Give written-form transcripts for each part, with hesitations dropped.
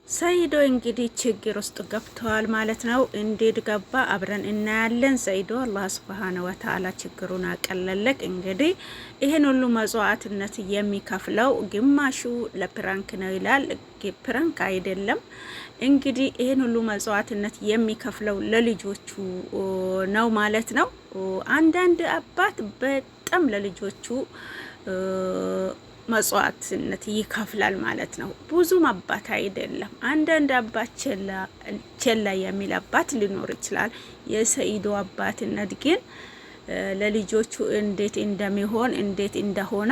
ሰይዶ እንግዲህ ችግር ውስጥ ገብቷል ማለት ነው። እንዴት ገባ አብረን እናያለን። ሰይዶ አላህ Subhanahu Wa Ta'ala ችግሩን አቀለለቅ። እንግዲህ ይሄን ሁሉ መስዋዕትነት የሚከፍለው ግማሹ ለፕራንክ ነው ይላል። ፕራንክ አይደለም። እንግዲህ ይሄን ሁሉ መስዋዕትነት የሚከፍለው ለልጆቹ ነው ማለት ነው። አንዳንድ አባት በጣም ለልጆቹ መስዋዕትነት ይከፍላል ማለት ነው። ብዙም አባት አይደለም። አንዳንድ አባት ቸላ የሚል አባት ሊኖር ይችላል። የሰይዶ አባትነት ግን ለልጆቹ እንዴት እንደሚሆን እንዴት እንደሆነ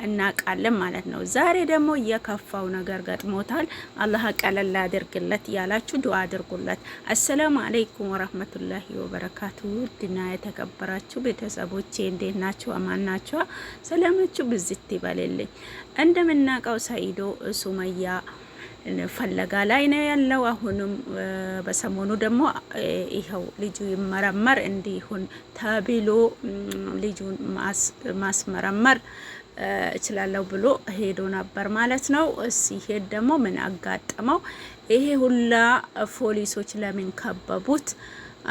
እናቃለን ማለት ነው። ዛሬ ደግሞ የከፋው ነገር ገጥሞታል። አላህ ቀለል አድርግለት ያላችሁ ዱአ አድርጉለት። አሰላሙ አለይኩም ወራህመቱላሂ ወበረካቱ። ድና የተከበራችሁ ቤተሰቦቼ እንዴት ናችሁ? አማን ናችሁ? ሰላማችሁ ብዝት ይበልልኝ። እንደምናውቀው ሰይዶ ሱመያ ፈለጋ ላይ ነው ያለው። አሁንም በሰሞኑ ደግሞ ይኸው ልጁ ይመረመር እንዲሁን ተብሎ ልጁን ማስመረመር እችላለሁ ብሎ ሄዶ ነበር ማለት ነው። ሲሄድ ደግሞ ምን አጋጠመው? ይሄ ሁላ ፖሊሶች ለምን ከበቡት?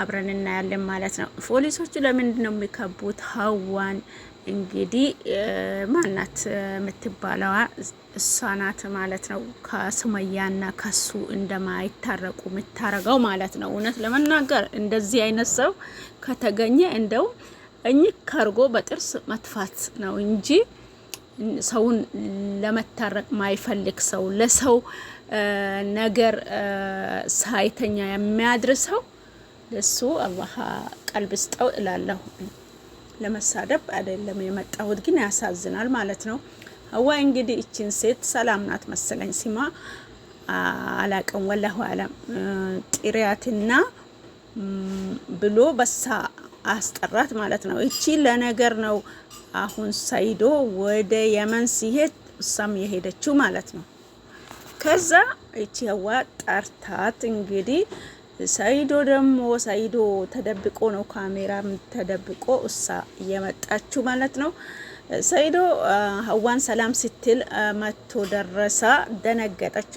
አብረን እናያለን ማለት ነው። ፖሊሶቹ ለምንድን ነው የሚከቡት? ሀዋን እንግዲህ ማናት የምትባለዋ እሷ ናት ማለት ነው። ከሱመያና ከሱ እንደማይታረቁ የምታረገው ማለት ነው። እውነት ለመናገር እንደዚህ አይነት ሰው ከተገኘ እንደው እኝክ ካርጎ በጥርስ መጥፋት ነው እንጂ ሰውን ለመታረቅ ማይፈልግ ሰው ለሰው ነገር ሳይተኛ የሚያድርሰው ለሱ አላህ ቀልብ ስጠው እላለሁ። ለመሳደብ አይደለም የመጣሁት፣ ግን ያሳዝናል ማለት ነው። ሀዋ እንግዲህ እቺን ሴት ሰላም ናት መሰለኝ ሲማ አላቀም ወላሁ አለም ጥሪያትና ብሎ በሳ አስጠራት ማለት ነው። እቺ ለነገር ነው አሁን ሰይዶ ወደ የመን ሲሄድ እሷም የሄደችው ማለት ነው። ከዛ እቺ ሀዋ ጠርታት እንግዲህ ሰይዶ ደግሞ ሰይዶ ተደብቆ ነው ካሜራም ተደብቆ እሷ እየመጣችው ማለት ነው። ሰይዶ ሀዋን ሰላም ስትል መቶ ደረሳ። ደነገጠች።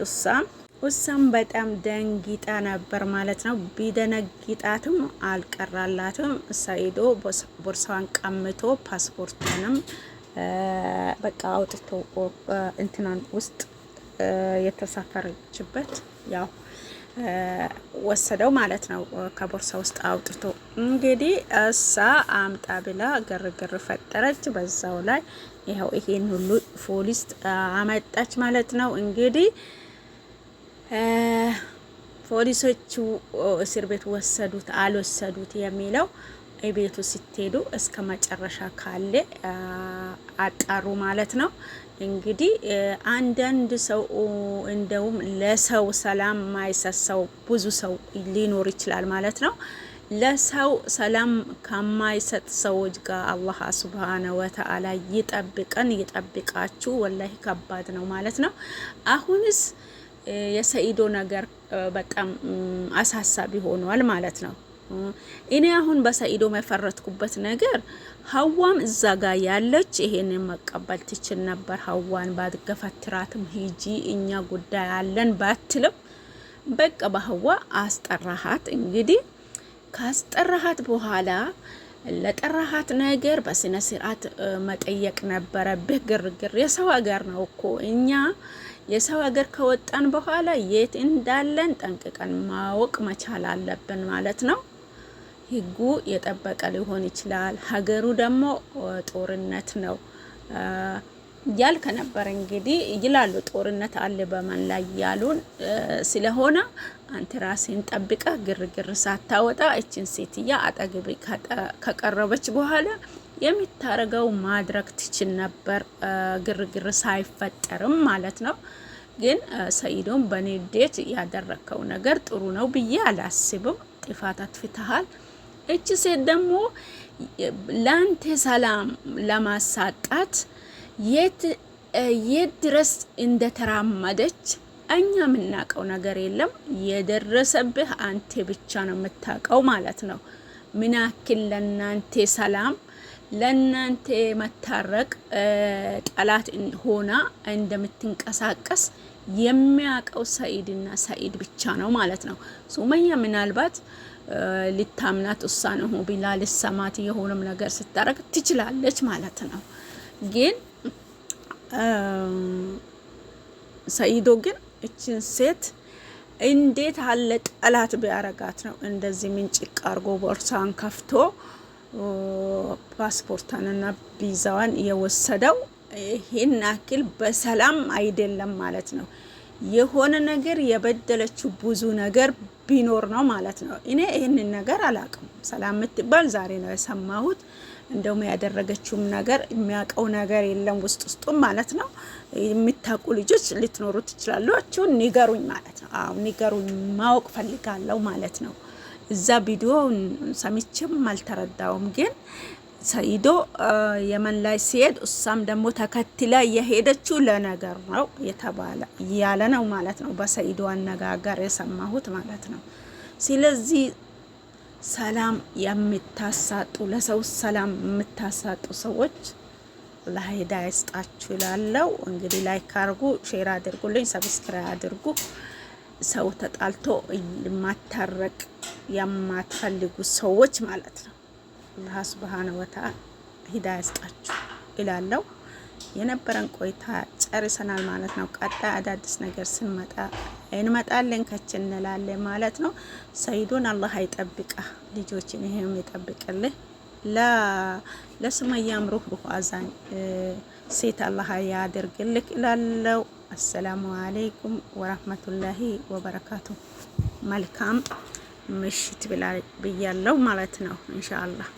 እሷም በጣም ደንጊጣ ነበር ማለት ነው። ቢደነጊጣትም አልቀራላትም። ሰይዶ ቦርሳዋን ቀምቶ ፓስፖርቷንም በቃ አውጥቶ እንትናን ውስጥ የተሳፈረችበት ያው ወሰደው ማለት ነው። ከቦርሳ ውስጥ አውጥቶ እንግዲህ እሳ አምጣ ብላ ግርግር ፈጠረች። በዛው ላይ ይኸው ይሄን ሁሉ ፖሊስ አመጣች ማለት ነው። እንግዲህ ፖሊሶቹ እስር ቤት ወሰዱት አልወሰዱት የሚለው ቤቱ ስትሄዱ እስከ መጨረሻ ካለ አጣሩ ማለት ነው። እንግዲህ አንዳንድ ሰው እንደውም ለሰው ሰላም ማይሰሰው ብዙ ሰው ሊኖር ይችላል ማለት ነው። ለሰው ሰላም ከማይሰጥ ሰዎች ጋር አላህ Subhanahu Wa Ta'ala ይጠብቀን ይጠብቃችሁ። ወላሂ ከባድ ነው ማለት ነው። አሁንስ የሰይዶ ነገር በጣም አሳሳቢ ሆኗል ማለት ነው። እኔ አሁን በሰይዶ መፈረጥኩበት ነገር ሀዋም እዛ ጋር ያለች ይሄንን መቀበል ትችል ነበር። ሀዋን ባትገፈትራትም ሂጂ እኛ ጉዳይ አለን ባትልም በቃ በሀዋ አስጠራሃት። እንግዲህ ካስጠራሃት በኋላ ለጠራሃት ነገር በስነ ስርዓት መጠየቅ ነበረብህ። ግርግር የሰው ሀገር ነው እኮ እኛ የሰው ሀገር ከወጣን በኋላ የት እንዳለን ጠንቅቀን ማወቅ መቻል አለብን ማለት ነው። ህጉ የጠበቀ ሊሆን ይችላል፣ ሀገሩ ደግሞ ጦርነት ነው ያልከ ነበር። እንግዲህ ይላሉ ጦርነት አለ በማን ላይ ያሉን ስለሆነ አንተ ራስህን ጠብቀ ግርግር ሳታወጣ እቺን ሴትያ አጠገብ ከቀረበች በኋላ የሚታረገው ማድረግ ትችል ነበር፣ ግርግር ሳይፈጠርም ማለት ነው። ግን ሰይዶም በንዴት ያደረከው ነገር ጥሩ ነው ብዬ አላስብም። ጥፋት አጥፍተሃል። እቺ ሴት ደግሞ ላንተ ሰላም ለማሳጣት የት ድረስ እንደተራመደች እኛ የምናውቀው ነገር የለም። የደረሰብህ አንተ ብቻ ነው የምታውቀው ማለት ነው። ምን ያክል ለናንተ ሰላም ለናንተ መታረቅ ጠላት ሆና እንደምትንቀሳቀስ የሚያውቀው ሰኢድና ሰኢድ ብቻ ነው ማለት ነው። ሱመያ ምናልባት ልታምናት እሷ ነው ቢላ ልሰማት የሆነም ነገር ስታረግ ትችላለች ማለት ነው። ግን ሰኢዶ ግን እችን ሴት እንዴት አለ ጠላት ቢያረጋት ነው እንደዚህ ምንጭቅ አርጎ ቦርሳን ከፍቶ ፓስፖርቷንና ቪዛዋን የወሰደው? ይህን አክል በሰላም አይደለም ማለት ነው። የሆነ ነገር የበደለችው ብዙ ነገር ቢኖር ነው ማለት ነው። እኔ ይህንን ነገር አላቅም። ሰላም የምትባል ዛሬ ነው የሰማሁት። እንደውም ያደረገችውም ነገር የሚያውቀው ነገር የለም ውስጡም ማለት ነው። የሚታቁ ልጆች ልትኖሩ ትችላላችሁ፣ ንገሩኝ ማለት ነው። አዎ ንገሩኝ፣ ማወቅ ፈልጋለሁ ማለት ነው። እዛ ቪዲዮ ሰምቼም አልተረዳውም፣ ግን ሰኢዶ የመን ላይ ሲሄድ እሷም ደግሞ ተከትላ የሄደችው ለነገር ነው የተባለ ያለ ነው ማለት ነው። በሰኢዶ አነጋገር የሰማሁት ማለት ነው። ስለዚህ ሰላም የምታሳጡ ለሰው ሰላም የምታሳጡ ሰዎች ለሀይዳ ይስጣችሁ ይላለው። እንግዲህ ላይክ አድርጉ፣ ሼር አድርጉልኝ፣ ሰብስክራይብ አድርጉ። ሰው ተጣልቶ ማታረቅ የማትፈልጉ ሰዎች ማለት ነው አላህ ሱብሃነሁ ወተዓላ ሂዳያ ይስጣችሁ ይላለው። የነበረን ቆይታ ጨርሰናል ማለት ነው። ቀጣይ አዳዲስ ነገር ስንመጣ እንመጣለን ከች እንላለን ማለት ነው። ሰኢዱን አላህ አይጠብቃ ልጆችን ይሄም ይጠብቅልህ። ለሱመያም ሩህ አዛኝ ሴት አላህ ያድርግልህ እላለው። አሰላሙ አለይኩም ወራህመቱላሂ ወበረካቱ። መልካም ምሽት ብያለው ማለት ነው ኢንሻአላህ።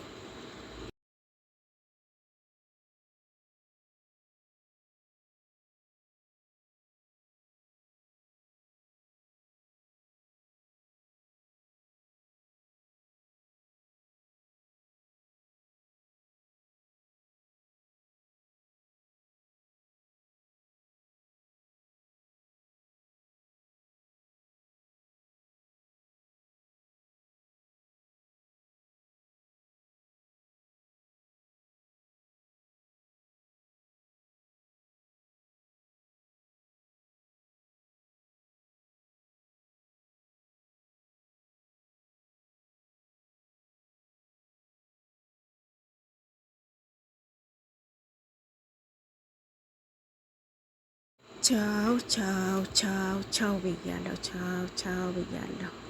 ቻው ቻው ቻው ቻው ብያለሁ። ቻው ቻው ብያለሁ።